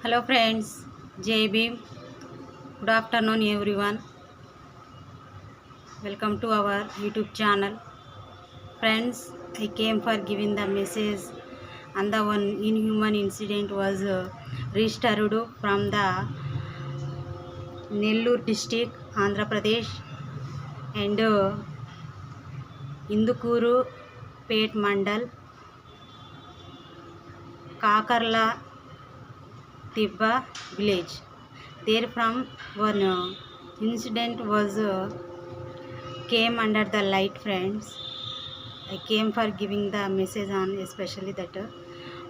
Hello friends, Jai Bhim. Good afternoon everyone. Welcome to our YouTube channel. Friends, I came for giving the message and the one inhuman incident was registered from the Nellore district, Andhra Pradesh and Indukuru Pet Mandal, Kakarla Tibba village. There from one incident was came under the light. Friends, I came for giving the message on especially that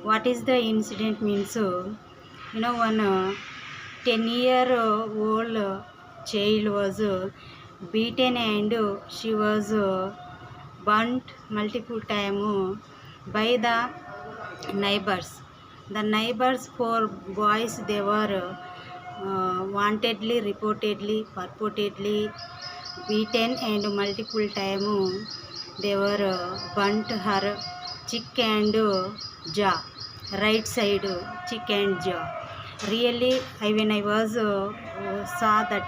what is the incident means. One 10-year-old child was beaten and she was burnt multiple times by the neighbors. The neighbors, four boys, they were wantedly, reportedly, purportedly beaten and multiple times they were burnt her cheek and jaw, right side cheek and jaw. Really, when I was saw that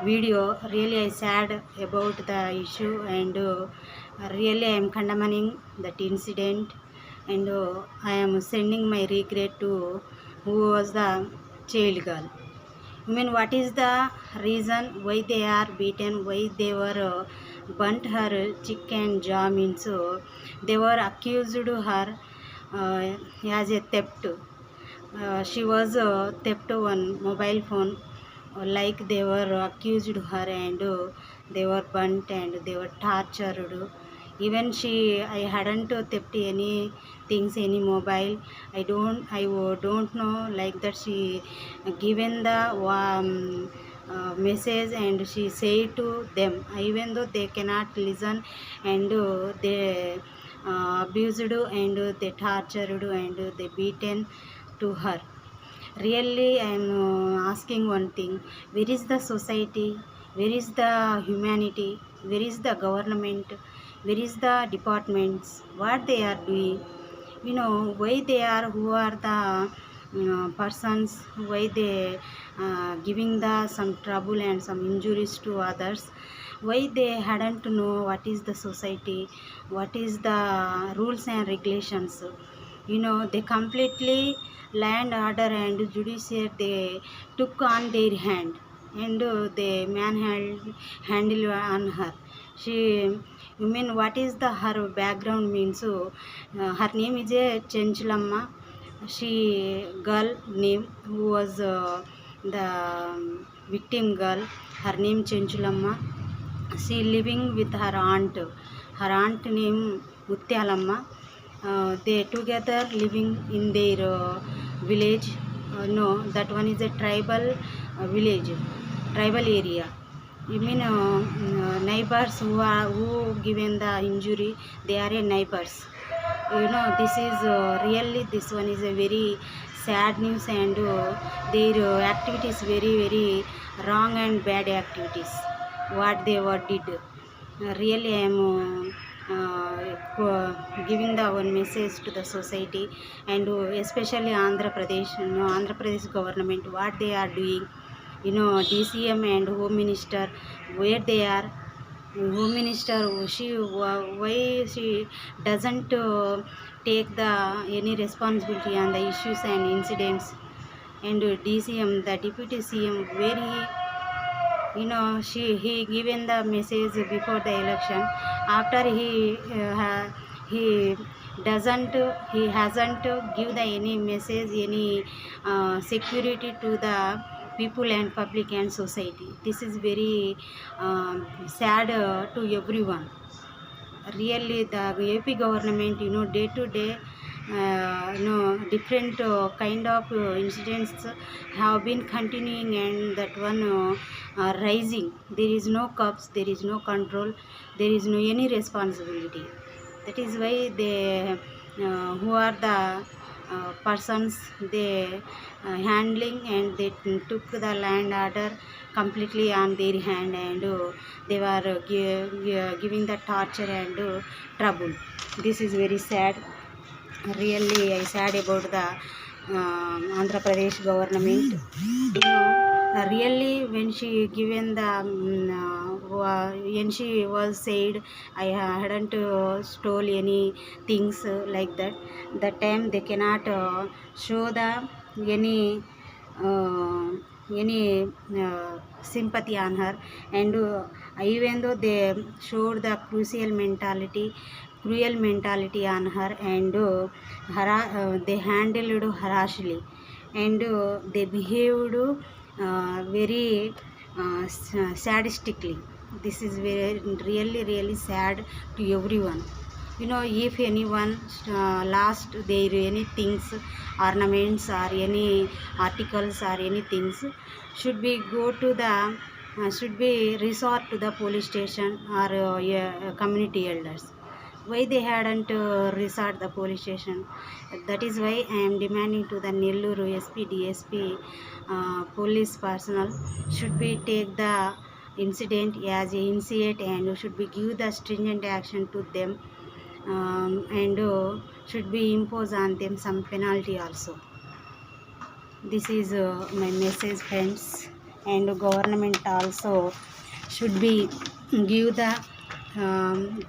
video, really I sad about the issue and really I am condemning that incident and I am sending my regret to who was the child girl. I mean, what is the reason why they are beaten, why they were burnt her cheek and jaw means they were accused her as a theft. She was theft one mobile phone, like they were accused her and they were burnt and they were tortured. Even I hadn't theft any things, any mobile. I don't know like that. She given the message and she said to them, even though they cannot listen and they abused and they tortured and they beaten to her. Really, I am asking one thing: where is the society? Where is the humanity? Where is the government? Where is the departments? What they are doing? Why they are? Who are the persons? Why they giving the some trouble and some injuries to others? Why they hadn't know what is the society? What is the rules and regulations? They completely land order and judiciary they took on their hand and they handle on her. She, you mean what is the her background means? Her name is Chenchulamma. She girl name who was the victim girl. Her name Chenchulamma. She living with her aunt. Her aunt name Mutyalamma. They together living in their village. No, that one is a tribal village, tribal area. You mean neighbors who given the injury, they are a neighbors. This is really, this one is a very sad news and their activities very very wrong and bad activities what they were did. Really I am giving the one message to the society and especially Andhra Pradesh. Andhra Pradesh government what they are doing. DCM and Home Minister, where they are. Home Minister, why she doesn't take the any responsibility on the issues and incidents. And DCM, the Deputy CM, where he given the message before the election. After he doesn't he hasn't give the any message, any security to the people and public and society. This is very sad to everyone. Really, the AP government, day to day, different kind of incidents have been continuing and that one rising. There is no cups, there is no control, there is no any responsibility. That is why they who are the persons they handling and they took the land order completely on their hand and they were giving the torture and trouble. This is very sad. Really I sad about the Andhra Pradesh government. Really, when she given the when she was said, I hadn't stole any things like that. That time they cannot show the any uh, any sympathy on her, and even though they showed the cruel mentality on her, and they handled harshly, and they behaved very sadistically. This is very really sad to everyone. If anyone lost their any things, ornaments or any articles or any things, should be resort to the police station or community elders. Why they hadn't resort the police station? That is why I am demanding to the Nellore SP, DSP, police personnel should be take the incident as a initiate, and should be give the stringent action to them, and should be impose on them some penalty also. This is my message, friends, and government also should be give the um,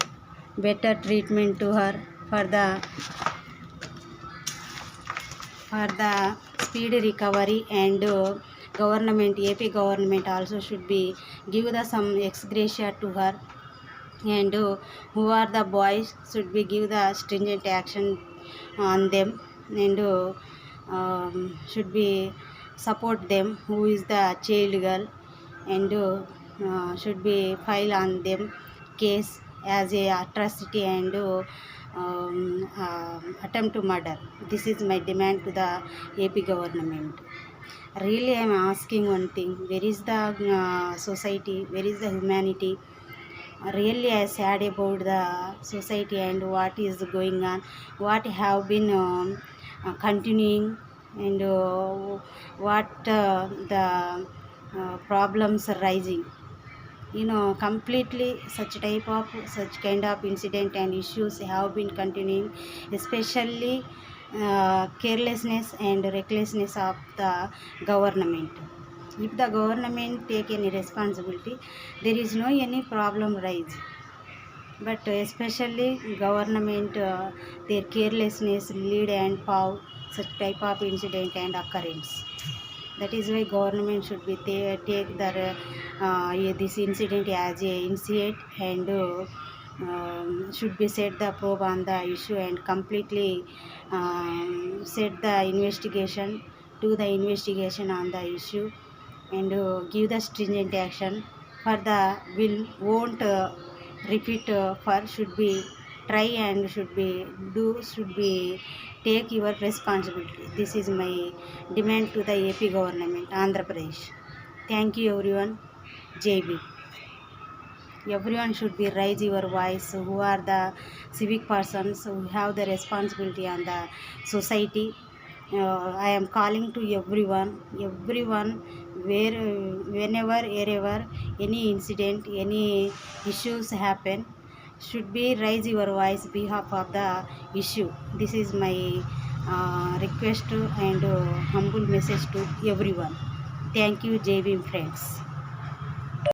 better treatment to her for the speedy recovery, and AP government also should be give the some ex gratia to her, and who are the boys should be give the stringent action on them, and should be support them who is the child girl, and should be file on them case as a atrocity, and attempt to murder. This is my demand to the AP government. Really, I am asking one thing: where is the society? Where is the humanity? Really, I sad about the society and what is going on, what have been continuing, and what the problems arising. Completely such kind of incident and issues have been continuing, especially carelessness and recklessness of the government. If the government take any responsibility, there is no any problem rise, but especially government, their carelessness lead and power such type of incident and occurrence. That is why government should be take the this incident as a initiate, and should be set the probe on the issue, and completely set the investigation, do the investigation on the issue, and give the stringent action for the won't repeat for should be try, and should be take your responsibility. This is my demand to the AP government, Andhra Pradesh. Thank you everyone. JB. Everyone should be raise your voice, who are the civic persons who have the responsibility on the society. I am calling to everyone, wherever any incident, any issues happen, should be raise your voice behalf of the issue. This is my request and humble message to everyone. Thank you, JB friends.